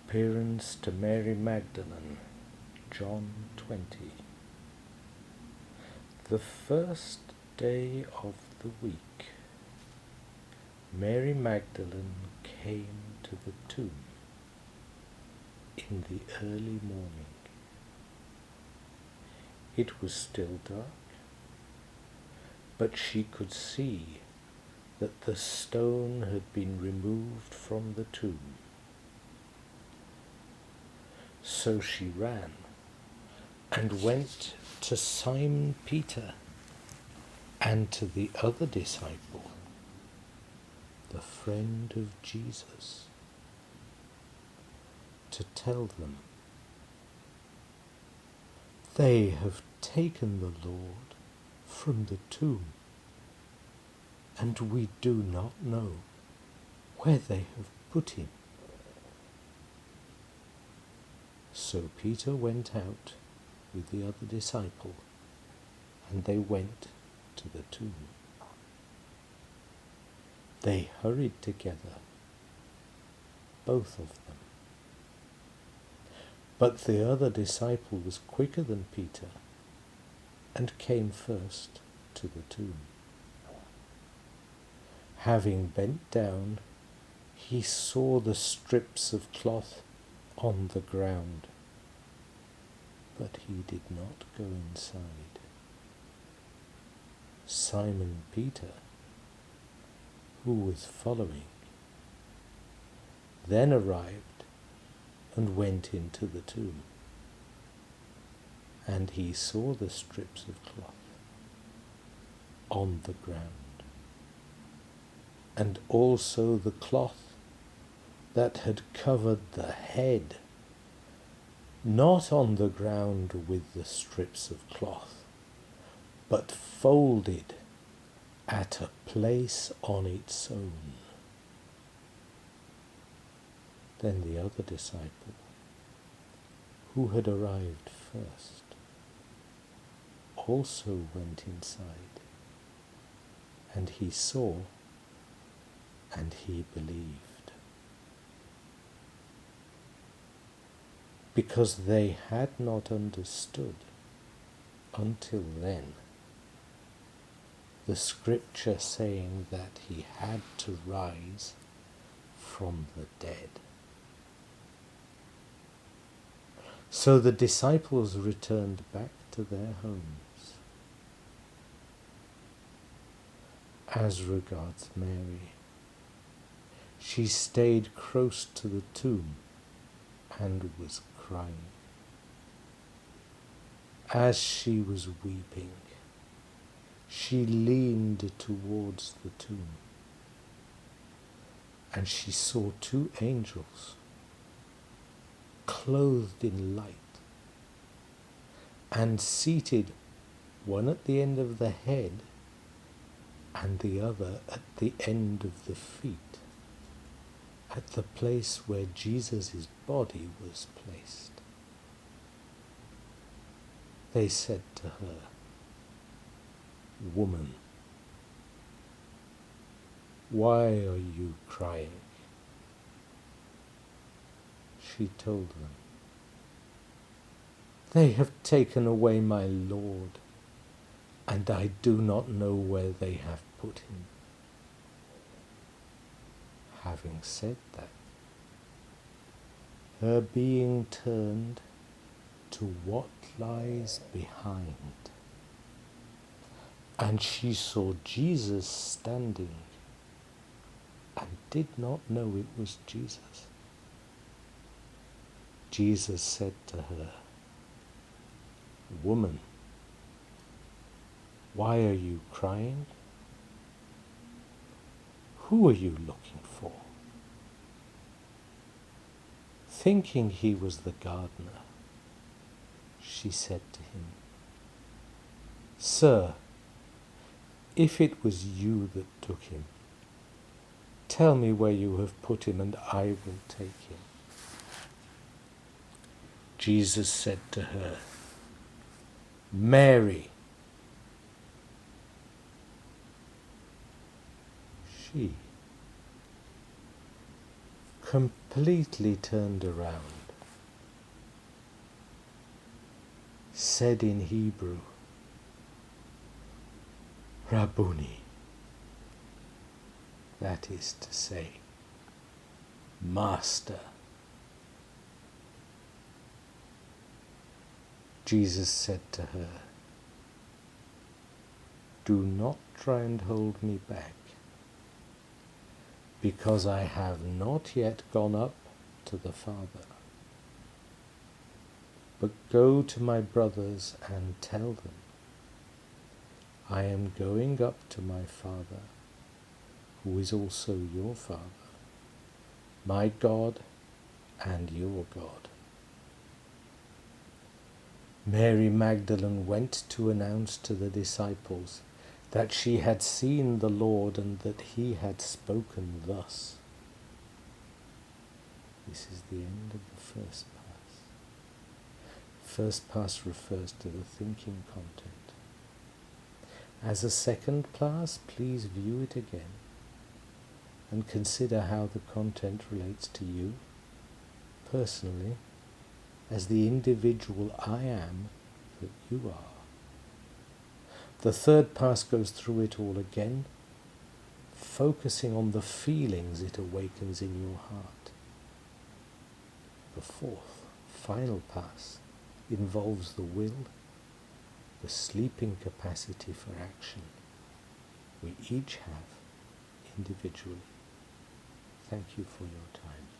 Appearance to Mary Magdalene, John 20. The first day of the week, Mary Magdalene came to the tomb in the early morning. It was still dark, but she could see that the stone had been removed from the tomb. So she ran and went to Simon Peter and to the other disciple, the friend of Jesus, to tell them, "They have taken the Lord from the tomb, and we do not know where they have put him." So Peter went out with the other disciple, and they went to the tomb. They hurried together, both of them. But the other disciple was quicker than Peter, and came first to the tomb. Having bent down, he saw the strips of cloth on the ground, but he did not go inside. Simon Peter, who was following, then arrived and went into the tomb, and he saw the strips of cloth on the ground, and also the cloth that had covered the head, not on the ground with the strips of cloth, but folded at a place on its own. Then the other disciple, who had arrived first, also went inside, and he saw, and he believed. Because they had not understood until then the scripture saying that he had to rise from the dead. So the disciples returned back to their homes. As regards Mary, she stayed close to the tomb and was crying. As she was weeping, she leaned towards the tomb, and she saw two angels, clothed in light, and seated, one at the end of the head and the other at the end of the feet, at the place where Jesus' body was placed. They said to her, "Woman, why are you crying?" She told them, "They have taken away my Lord, and I do not know where they have put him." Having said that, her being turned to what lies behind, and she saw Jesus standing, and did not know it was Jesus. Jesus said to her, "Woman, why are you crying? Who are you looking for?" Thinking he was the gardener, she said to him, "Sir, if it was you that took him, tell me where you have put him, and I will take him." Jesus said to her, "Mary." She completely turned around, said in Hebrew, Rabboni, that is to say, Master. Jesus said to her, do not try and hold me back, because I have not yet gone up to the Father. But go to my brothers and tell them, I am going up to my Father, who is also your Father, my God and your God. Mary Magdalene went to announce to the disciples that she had seen the Lord and that he had spoken thus. This is the end of the first pass. First pass refers to the thinking content. As a second class, please view it again and consider how the content relates to you, personally, as the individual I am that you are. The third pass goes through it all again, focusing on the feelings it awakens in your heart. The fourth, final pass involves the will, the sleeping capacity for action we each have individually. Thank you for your time.